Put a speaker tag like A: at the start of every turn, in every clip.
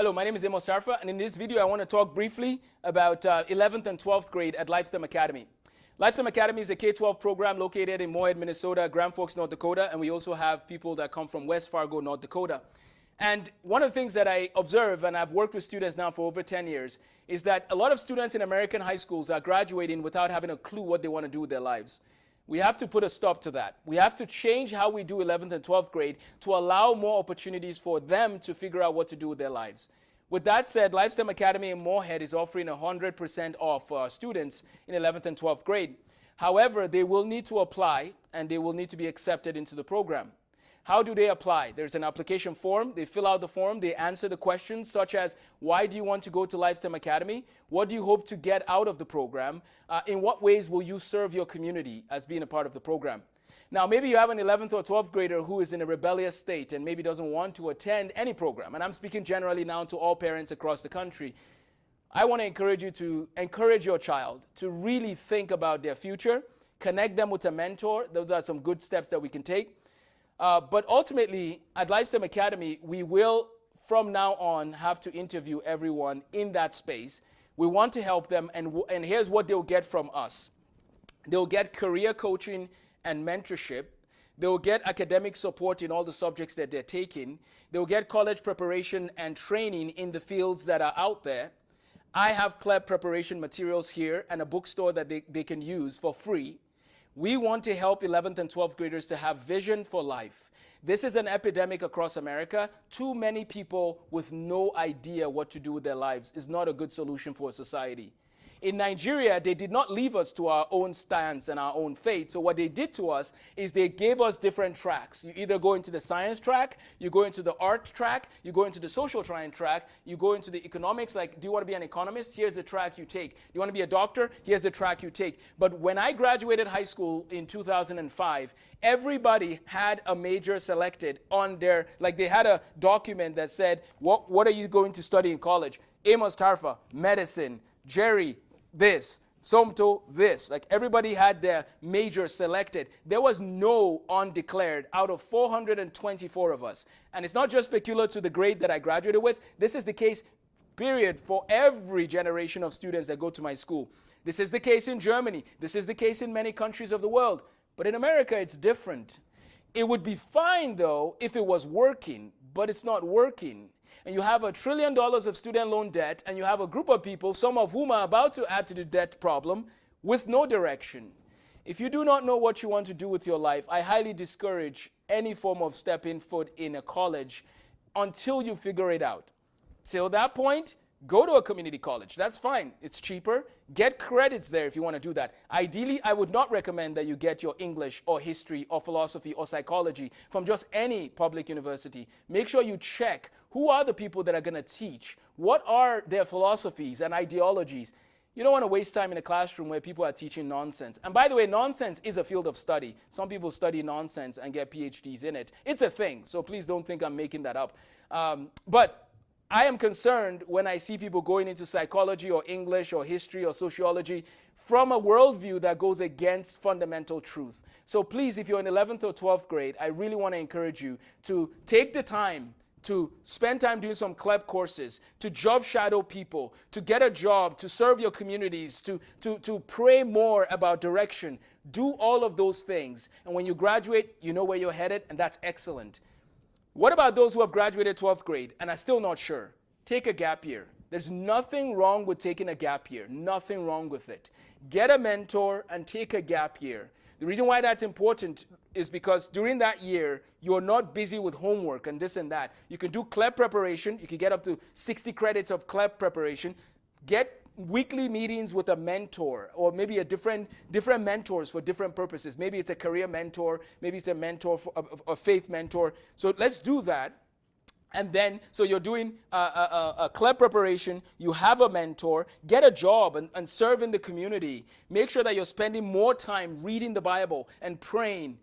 A: Hello, my name is Amos Tarfa, and in this video I want to talk briefly about 11th and 12th grade at LifeSTEM Academy. LifeSTEM Academy is a K-12 program located in Moorhead, Minnesota, Grand Forks, North Dakota, and we also have people that come from West Fargo, North Dakota. And one of the things that I observe, and I've worked with students now for over 10 years, is that a lot of students in American high schools are graduating without having a clue what they want to do with their lives. We have to put a stop to that. We have to change how we do 11th and 12th grade to allow more opportunities for them to figure out what to do with their lives. With that said, LifeSTEM Academy in Moorhead is offering 100% off for our students in 11th and 12th grade. However, they will need to apply and they will need to be accepted into the program. How do they apply? There's an application form. They fill out the form. They answer the questions such as, why do you want to go to LifeSTEM Academy? What do you hope to get out of the program? In what ways will you serve your community as being a part of the program? Now, maybe you have an 11th or 12th grader who is in a rebellious state and maybe doesn't want to attend any program. And I'm speaking generally now to all parents across the country. I want to encourage you to encourage your child to really think about their future, connect them with a mentor. Those are some good steps that we can take. But ultimately, at LifeSTEM Academy, we will, from now on, have to interview everyone in that space. We want to help them, and here's what they'll get from us. They'll get career coaching and mentorship. They'll get academic support in all the subjects that they're taking. They'll get college preparation and training in the fields that are out there. I have CLEP preparation materials here and a bookstore that they can use for free. We want to help 11th and 12th graders to have vision for life. This is an epidemic across America. Too many people with no idea what to do with their lives is not a good solution for a society. In Nigeria, they did not leave us to our own stance and our own fate. So what they did to us is they gave us different tracks. You either go into the science track, you go into the art track, you go into the social track, you go into the economics, like, do you want to be an economist? Here's the track you take. Do you want to be a doctor? Here's the track you take. But when I graduated high school in 2005, everybody had a major selected on their, like they had a document that said, what are you going to study in college? Amos Tarfa, medicine. Jerry, this. Somto, this. Like everybody had their major selected. There was no undeclared out of 424 of us. And it's not just peculiar to the grade that I graduated with. This is the case, period, for every generation of students that go to my school. This is the case in Germany. This is the case in many countries of the world. But in America, it's different. It would be fine, though, if it was working, but it's not working. And you have $1 trillion of student loan debt, and you have a group of people, some of whom are about to add to the debt problem, with no direction. If you do not know what you want to do with your life, I highly discourage any form of stepping foot in a college until you figure it out. Till that point, go to a community college. That's fine. It's cheaper. Get credits there if you want to do that. Ideally, I would not recommend that you get your English or history or philosophy or psychology from just any public university. Make sure you check who are the people that are going to teach. What are their philosophies and ideologies? You don't want to waste time in a classroom where people are teaching nonsense. And by the way, nonsense is a field of study. Some people study nonsense and get PhDs in it. It's a thing, so please don't think I'm making that up. But I am concerned when I see people going into psychology or English or history or sociology from a worldview that goes against fundamental truth. So please, if you're in 11th or 12th grade, I really want to encourage you to take the time to spend time doing some CLEP courses, to job shadow people, to get a job, to serve your communities, to pray more about direction. Do all of those things. And when you graduate, you know where you're headed, and that's excellent. What about those who have graduated 12th grade and are still not sure? Take a gap year. There's nothing wrong with taking a gap year. Nothing wrong with it. Get a mentor and take a gap year. The reason why that's important is because during that year, you're not busy with homework and this and that. You can do CLEP preparation. You can get up to 60 credits of CLEP preparation. Get weekly meetings with a mentor, or maybe a different mentors for different purposes. Maybe it's a career mentor, maybe it's a mentor, a faith mentor. So let's do that. And then, so you're doing a CLEP preparation, you have a mentor, get a job and serve in the community. Make sure that you're spending more time reading the Bible and praying.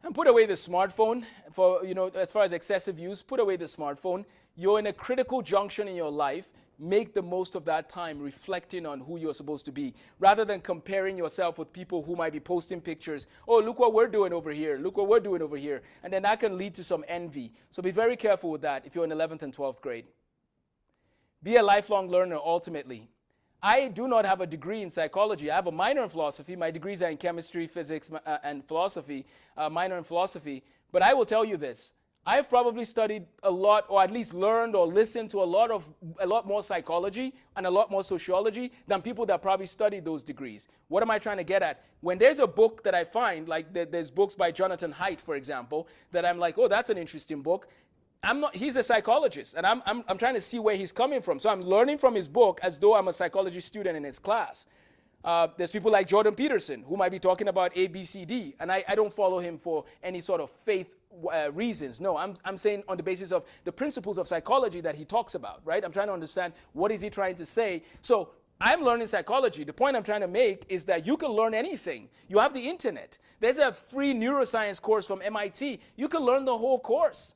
A: And put away the smartphone for, as far as excessive use, put away the smartphone. You're in a critical junction in your life. Make the most of that time reflecting on who you're supposed to be, rather than comparing yourself with people who might be posting pictures. Oh, look what we're doing over here. Look what we're doing over here. And then that can lead to some envy. So be very careful with that if you're in 11th and 12th grade. be a lifelong learner ultimately. I do not have a degree in psychology. I have a minor in philosophy. My degrees are in chemistry, physics, and philosophy, minor in philosophy. But I will tell you this. I've probably studied a lot, or at least learned or listened to a lot more psychology and a lot more sociology than people that probably studied those degrees. What am I trying to get at? When there's a book that I find, like there's books by Jonathan Haidt, for example, that I'm like, oh, that's an interesting book. He's a psychologist, and I'm trying to see where he's coming from. So I'm learning from his book as though I'm a psychology student in his class. There's people like Jordan Peterson who might be talking about A, B, C, D, and I don't follow him for any sort of faith reasons. No, I'm saying on the basis of the principles of psychology that he talks about, right? I'm trying to understand what is he trying to say. So I'm learning psychology. The point I'm trying to make is that you can learn anything. You have the internet. There's a free neuroscience course from MIT. You can learn the whole course.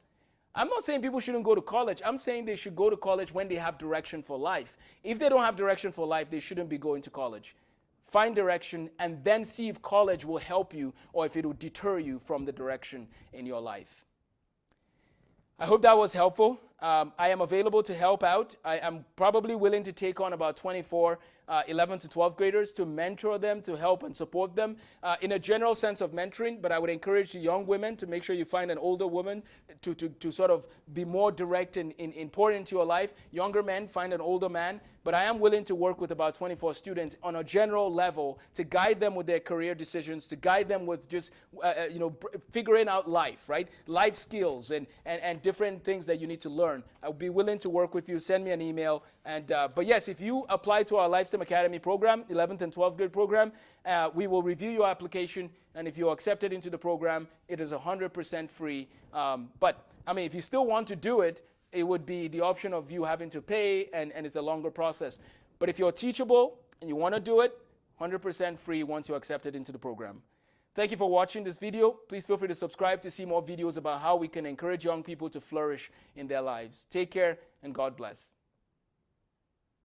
A: I'm not saying people shouldn't go to college. I'm saying they should go to college when they have direction for life. If they don't have direction for life, they shouldn't be going to college. Find direction and then see if college will help you or if it will deter you from the direction in your life. I hope that was helpful. I am available to help out. I am probably willing to take on about 24 11 to 12th graders to mentor them, to help and support them in a general sense of mentoring. But I would encourage the young women to make sure you find an older woman to sort of be more direct in pouring into your life. Younger men, find an older man. But I am willing to work with about 24 students on a general level to guide them with their career decisions, to guide them with just figuring out life, right? Life skills and different things that you need to learn. I would be willing to work with you. Send me an email. But yes, if you apply to our Lifestem Academy program, 11th and 12th grade program, we will review your application. And if you're accepted into the program, it is 100% free. But I mean, if you still want to do it, it would be the option of you having to pay, and it's a longer process. But if you're teachable and you want to do it, 100% free once you're accepted into the program. Thank you for watching this video. Please feel free to subscribe to see more videos about how we can encourage young people to flourish in their lives. Take care and God bless.